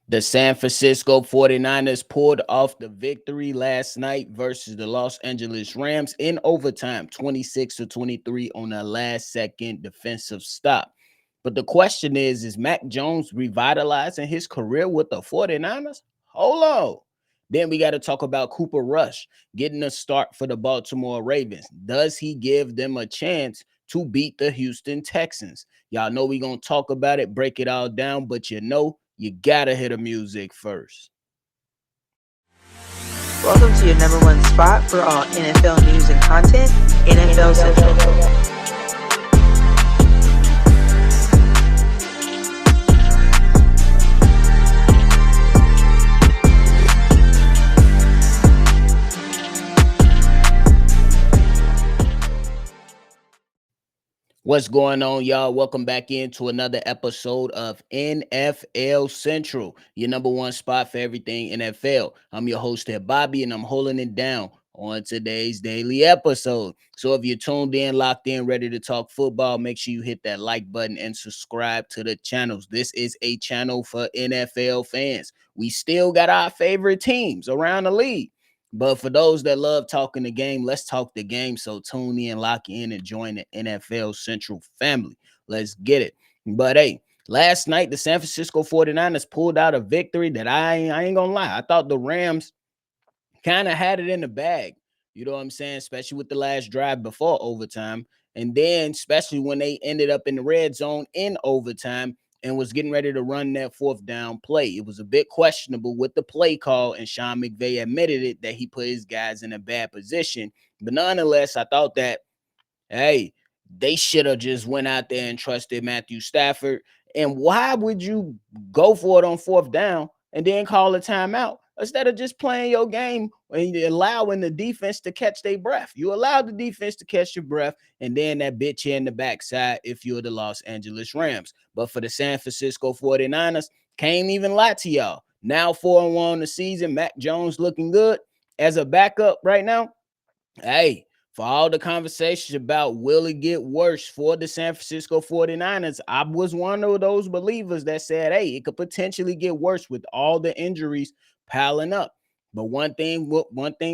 The San Francisco 49ers pulled off the victory last night versus the Los Angeles Rams in overtime, 26 to 23 on a last second defensive stop. But the question is Mac Jones revitalizing his career with the 49ers? Hold on. Then we got to talk about Cooper Rush getting a start for the Baltimore Ravens. Does he give them a chance to beat the Houston Texans? Y'all know we going to talk about it, break it all down, but you gotta hear the music first. Welcome to your number one spot for all NFL news and content, NFL Central. What's going on, y'all? Welcome back into another episode of NFL Central, your number one spot for everything NFL. I'm your host here, Bobby, and I'm holding it down on today's daily episode. So if you're tuned in, locked in, ready to talk football, make sure you hit that like button and subscribe to the channels. This is a channel for NFL fans. We still got our favorite teams around the league. But for those that love talking the game, let's talk the game. So tune in, lock in, and join the NFL Central family. Let's get it. But hey, last night the San Francisco 49ers pulled out a victory that I ain't gonna lie. I thought the Rams kind of had it in the bag. You know what I'm saying? Especially with the last drive before overtime. And then, especially when they ended up in the red zone in overtime and was getting ready to run that fourth down play. It was a bit questionable with the play call, and Sean McVay admitted it that he put his guys in a bad position. But nonetheless, I thought that, hey, they should have just went out there and trusted Matthew Stafford. And why would you go for it on fourth down and then call a timeout instead of just playing your game and allowing the defense to catch their breath? You allowed the defense to catch your breath, and then that bitch you in the backside if you're the Los Angeles Rams. But for the San Francisco 49ers, can't even lie to y'all. Now 4-1 on the season. Mac Jones looking good as a backup right now. Hey, for all the conversations about will it get worse for the San Francisco 49ers, I was one of those believers that said, hey, it could potentially get worse with all the injuries piling up. But one thing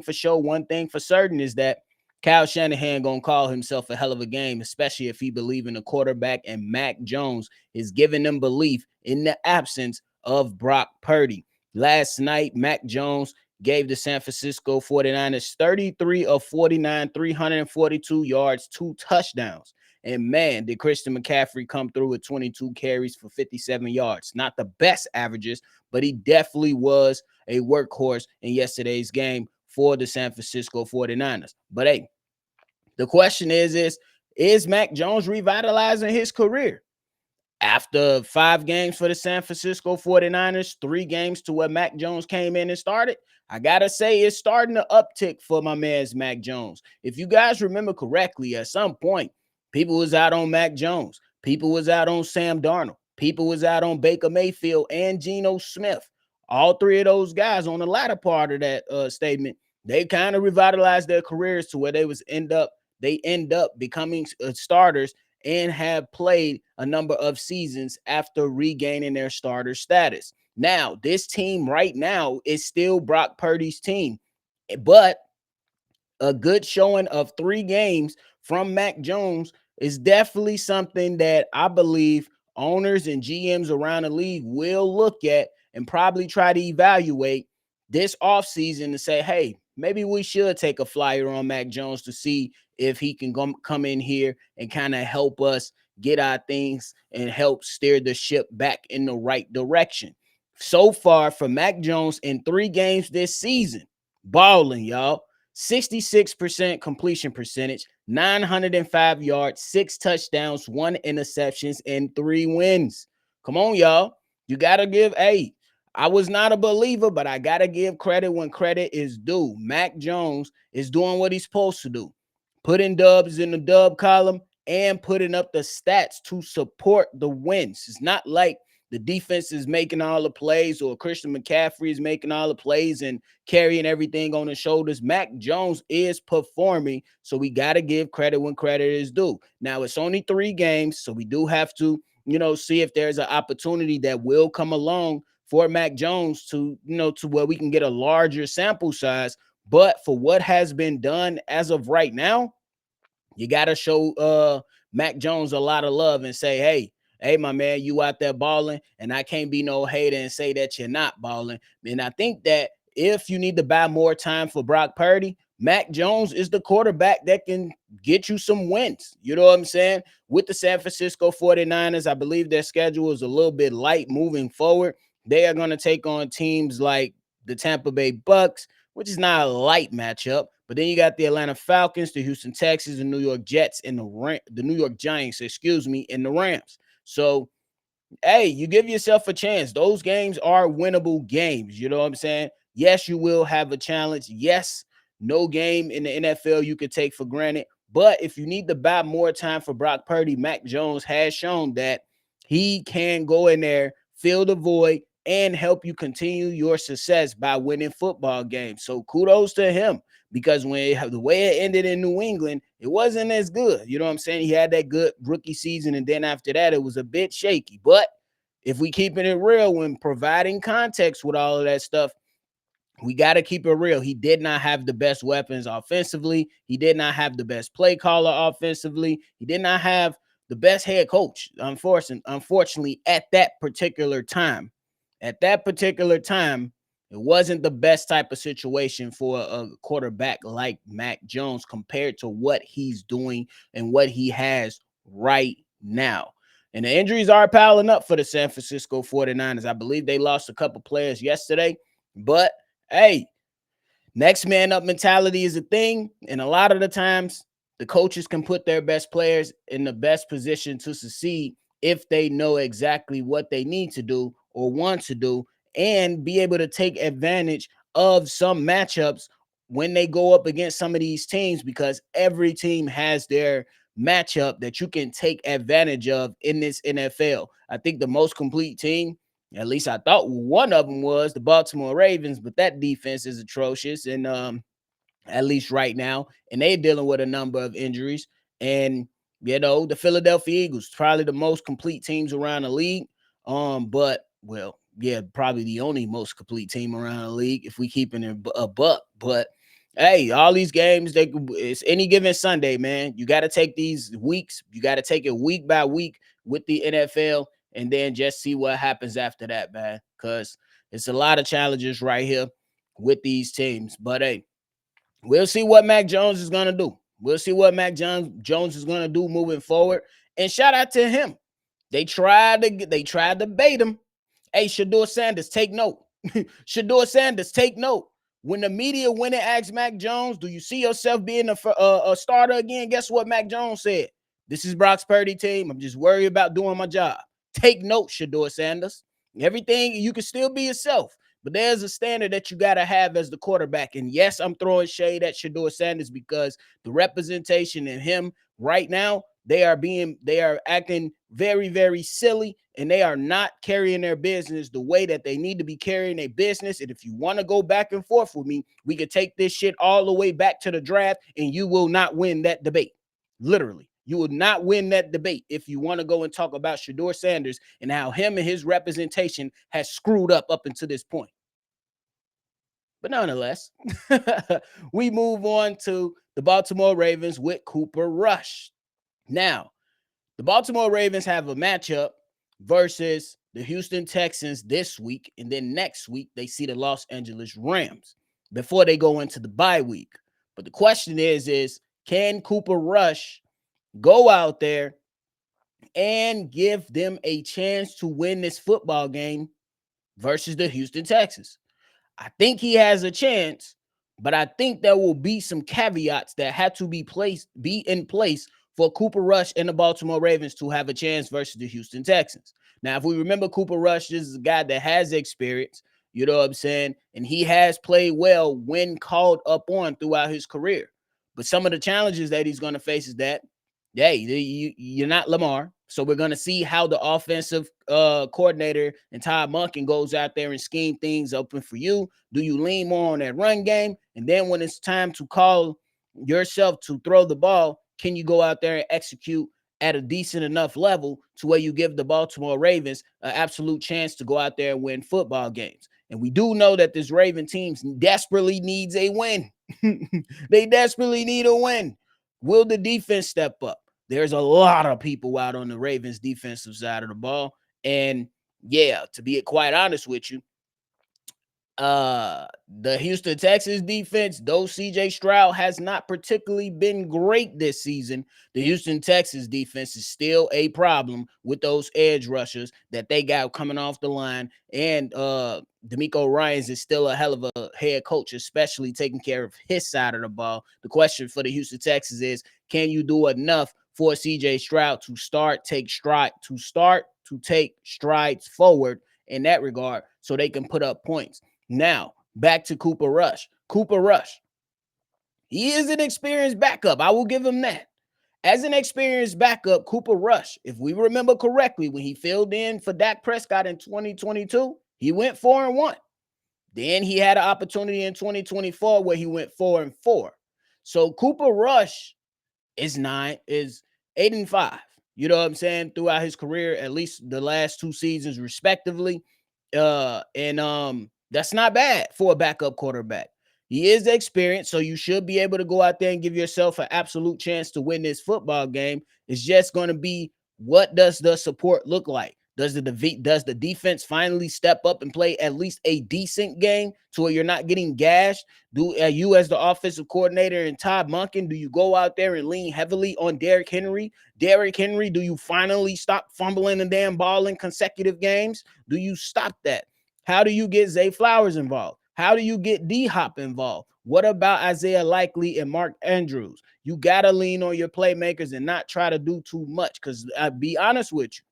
for sure, one thing for certain is that Kyle Shanahan gonna call himself a hell of a game, especially if he believe in the quarterback, and Mac Jones is giving them belief in the absence of Brock Purdy. Last night, Mac Jones gave the San Francisco 49ers 33 of 49, 342 yards, 2 touchdowns. And man, did Christian McCaffrey come through with 22 carries for 57 yards. Not the best averages, but he definitely was a workhorse in yesterday's game for the San Francisco 49ers. But hey, the question is Mac Jones revitalizing his career? After 5 games for the San Francisco 49ers, 3 games to where Mac Jones came in and started, I got to say it's starting to uptick for my man's Mac Jones. If you guys remember correctly, at some point, people was out on Mac Jones. People was out on Sam Darnold. People was out on Baker Mayfield and Geno Smith. All three of those guys on the latter part of that statement, they kind of revitalized their careers to where they end up becoming starters and have played a number of seasons after regaining their starter status. Now, this team right now is still Brock Purdy's team, but a good showing of 3 games from Mac Jones is definitely something that I believe owners and GMs around the league will look at and probably try to evaluate this offseason to say, hey, maybe we should take a flyer on Mac Jones to see if he can come in here and kind of help us get our things and help steer the ship back in the right direction. So far for Mac Jones in 3 games this season, balling, y'all. 66% completion percentage, 905 yards, 6 touchdowns, 1 interceptions, and 3 wins. Come on, y'all. You got to give, I was not a believer, but I got to give credit when credit is due. Mac Jones is doing what he's supposed to do. Putting dubs in the dub column and putting up the stats to support the wins. It's not like the defense is making all the plays or Christian McCaffrey is making all the plays and carrying everything on his shoulders. Mac Jones is performing, so we got to give credit when credit is due. Now, it's only 3 games, so we do have to, see if there's an opportunity that will come along for Mac Jones to, to where we can get a larger sample size. But for what has been done as of right now, you got to show Mac Jones a lot of love and say, hey, my man, you out there balling, and I can't be no hater and say that you're not balling. And I think that if you need to buy more time for Brock Purdy, Mac Jones is the quarterback that can get you some wins. You know what I'm saying? With the San Francisco 49ers, I believe their schedule is a little bit light moving forward. They are going to take on teams like the Tampa Bay Bucks, which is not a light matchup. But then you got the Atlanta Falcons, the Houston Texans, the New York Jets, and the New York Giants, and the Rams. So, hey, you give yourself a chance. Those games are winnable games. You know what I'm saying? Yes, you will have a challenge. Yes, no game in the NFL you could take for granted. But if you need to buy more time for Brock Purdy, Mac Jones has shown that he can go in there, fill the void, and help you continue your success by winning football games. So kudos to him, because when the way it ended in New England, it wasn't as good. You know what I'm saying? He had that good rookie season, and then after that, it was a bit shaky. But if we keeping it real, when providing context with all of that stuff, we got to keep it real. He did not have the best weapons offensively. He did not have the best play caller offensively. He did not have the best head coach, unfortunately, at that particular time. At that particular time, it wasn't the best type of situation for a quarterback like Mac Jones compared to what he's doing and what he has right now. And the injuries are piling up for the San Francisco 49ers. I believe they lost a couple players yesterday, but hey, next man up mentality is a thing. And a lot of the times, the coaches can put their best players in the best position to succeed if they know exactly what they need to do or want to do, and be able to take advantage of some matchups when they go up against some of these teams, because every team has their matchup that you can take advantage of in this NFL. I think the most complete team, at least I thought one of them, was the Baltimore Ravens, but that defense is atrocious, and at least right now, and they're dealing with a number of injuries. And the Philadelphia Eagles, probably the most complete teams around the league. But well, yeah, probably the only most complete team around the league if we keep it a buck. But hey, all these games, it's any given Sunday, man. You got to take these weeks. You got to take it week by week with the NFL, and then just see what happens after that, man. Because it's a lot of challenges right here with these teams. But hey, we'll see what Mac Jones is going to do. We'll see what Jones is going to do moving forward. And shout out to him. They tried to bait him. Hey, Shador Sanders, take note. Shador Sanders, take note. When the media went and asked Mac Jones, do you see yourself being a starter again? Guess what Mac Jones said? This is Brock's Purdy team. I'm just worried about doing my job. Take note, Shador Sanders. Everything, you can still be yourself, but there's a standard that you got to have as the quarterback. And yes, I'm throwing shade at Shador Sanders because the representation in him right now, they are acting very, very silly, and they are not carrying their business the way that they need to be carrying their business. And if you want to go back and forth with me, we could take this shit all the way back to the draft, and you will not win that debate. Literally, you will not win that debate if you want to go and talk about Shador Sanders and how him and his representation has screwed up until this point. But nonetheless, we move on to the Baltimore Ravens with Cooper Rush. Now, the Baltimore Ravens have a matchup versus the Houston Texans this week, and then next week they see the Los Angeles Rams before they go into the bye week. But the question is can Cooper Rush go out there and give them a chance to win this football game versus the Houston Texans? I think he has a chance, but I think there will be some caveats that have to be in place for Cooper Rush and the Baltimore Ravens to have a chance versus the Houston Texans. Now, if we remember, Cooper Rush is a guy that has experience, you know what I'm saying, and he has played well when called up on throughout his career. But some of the challenges that he's going to face is that, hey, you're not Lamar. So we're going to see how the offensive coordinator and Todd Monken goes out there and scheme things open for you. Do you lean more on that run game? And then when it's time to call yourself to throw the ball, can you go out there and execute at a decent enough level to where you give the Baltimore Ravens an absolute chance to go out there and win football games. And we do know that this Raven team desperately needs a win. They desperately need a win. Will the defense step up? There's a lot of people out on the Ravens defensive side of the ball. And yeah, to be quite honest with you, the Houston Texans defense, though CJ Stroud has not particularly been great this season, the Houston Texans defense is still a problem with those edge rushers that they got coming off the line. And D'Amico Ryans is still a hell of a head coach, especially taking care of his side of the ball. The question for the Houston Texans is, can you do enough for CJ Stroud to take strides forward in that regard so they can put up points? Now, back to Cooper Rush. Cooper Rush, he is an experienced backup. I will give him that. As an experienced backup, Cooper Rush, if we remember correctly, when he filled in for Dak Prescott in 2022, he went 4-1. Then he had an opportunity in 2024 where he went 4-4. So Cooper Rush is 8-5. You know what I'm saying? Throughout his career, at least the last 2 seasons, respectively. And that's not bad for a backup quarterback. He is experienced, so you should be able to go out there and give yourself an absolute chance to win this football game. It's just going to be, what does the support look like? Does the defense finally step up and play at least a decent game to where you're not getting gashed? Do you, as the offensive coordinator and Todd Monken, do you go out there and lean heavily on Derrick Henry? Derrick Henry, do you finally stop fumbling the damn ball in consecutive games? Do you stop that? How do you get Zay Flowers involved? How do you get D-Hop involved? What about Isaiah Likely and Mark Andrews? You got to lean on your playmakers and not try to do too much, because I'll be honest with you.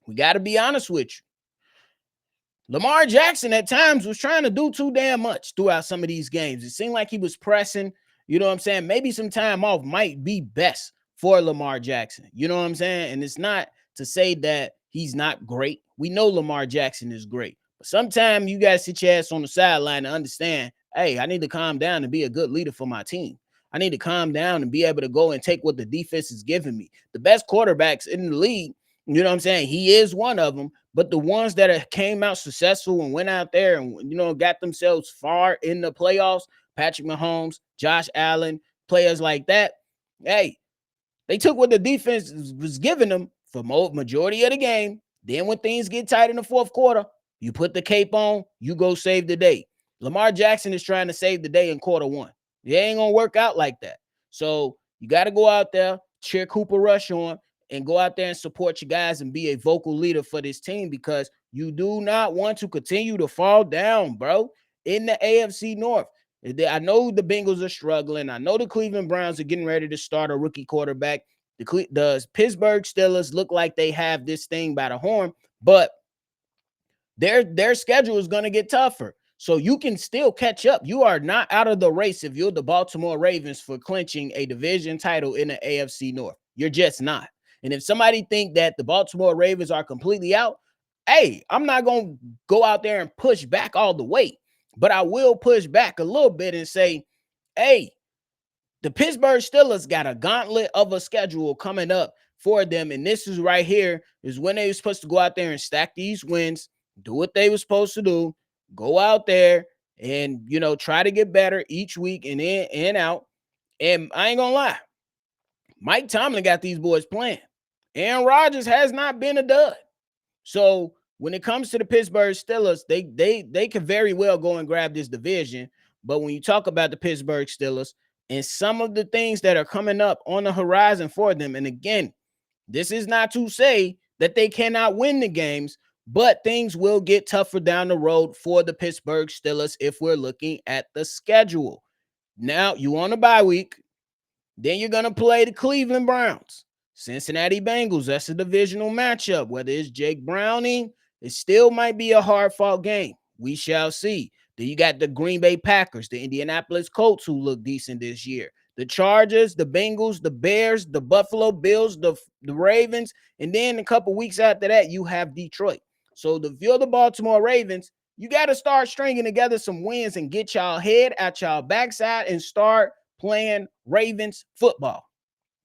We got to be honest with you. Lamar Jackson at times was trying to do too damn much throughout some of these games. It seemed like he was pressing. You know what I'm saying? Maybe some time off might be best for Lamar Jackson. You know what I'm saying? And it's not to say that he's not great. We know Lamar Jackson is great. But sometimes you got to sit your ass on the sideline and understand, hey, I need to calm down and be a good leader for my team. I need to calm down and be able to go and take what the defense is giving me. The best quarterbacks in the league, you know what I'm saying? He is one of them. But the ones that came out successful and went out there and, got themselves far in the playoffs, Patrick Mahomes, Josh Allen, players like that, hey, they took what the defense was giving them for majority of the game. Then when things get tight in the fourth quarter, you put the cape on, you go save the day. Lamar Jackson is trying to save the day in quarter one. It ain't going to work out like that. So you got to go out there, cheer Cooper Rush on, and go out there and support your guys and be a vocal leader for this team, because you do not want to continue to fall down, bro, in the AFC North. I know the Bengals are struggling. I know the Cleveland Browns are getting ready to start a rookie quarterback. The Pittsburgh Steelers look like they have this thing by the horn, but their schedule is going to get tougher. So you can still catch up. You are not out of the race if you're the Baltimore Ravens for clinching a division title in the AFC North. You're just not. And if somebody think that the Baltimore Ravens are completely out, hey, I'm not going to go out there and push back all the way, but I will push back a little bit and say, hey, the Pittsburgh Steelers got a gauntlet of a schedule coming up for them. And this is right here is when they were supposed to go out there and stack these wins, do what they were supposed to do, go out there and, try to get better each week and in and out. And I ain't going to lie, Mike Tomlin got these boys playing. Aaron Rodgers has not been a dud. So when it comes to the Pittsburgh Steelers, they could very well go and grab this division. But when you talk about the Pittsburgh Steelers and some of the things that are coming up on the horizon for them, and again, this is not to say that they cannot win the games, but things will get tougher down the road for the Pittsburgh Steelers if we're looking at the schedule. Now, you on a bye week. Then you're going to play the Cleveland Browns, Cincinnati Bengals. That's a divisional matchup. Whether it's Jake Browning, it still might be a hard-fought game. We shall see. Then you got the Green Bay Packers, the Indianapolis Colts, who look decent this year, the Chargers, the Bengals, the Bears, the Buffalo Bills, the Ravens, and then a couple weeks after that, you have Detroit. So if you're the Baltimore Ravens, you got to start stringing together some wins and get y'all head at y'all backside and start playing Ravens football.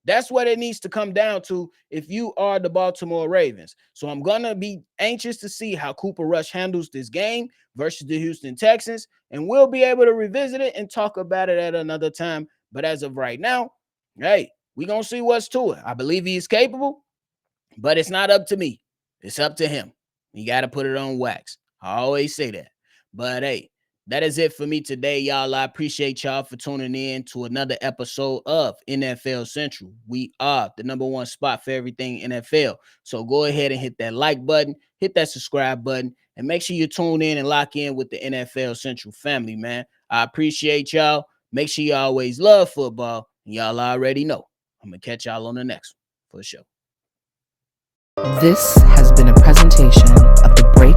That's what it needs to come down to if you are the Baltimore Ravens. So I'm going to be anxious to see how Cooper Rush handles this game versus the Houston Texans, and we'll be able to revisit it and talk about it at another time. But as of right now, hey, we're going to see what's to it. I believe he is capable, but it's not up to me. It's up to him. You got to put it on wax. I always say that. But hey, that is it for me today, y'all. I appreciate y'all for tuning in to another episode of NFL Central. We are the number one spot for everything NFL. So go ahead and hit that like button, hit that subscribe button, and make sure you tune in and lock in with the NFL Central family, man. I appreciate y'all. Make sure you always love football. And y'all already know. I'm going to catch y'all on the next one for sure. This has been a presentation of the Break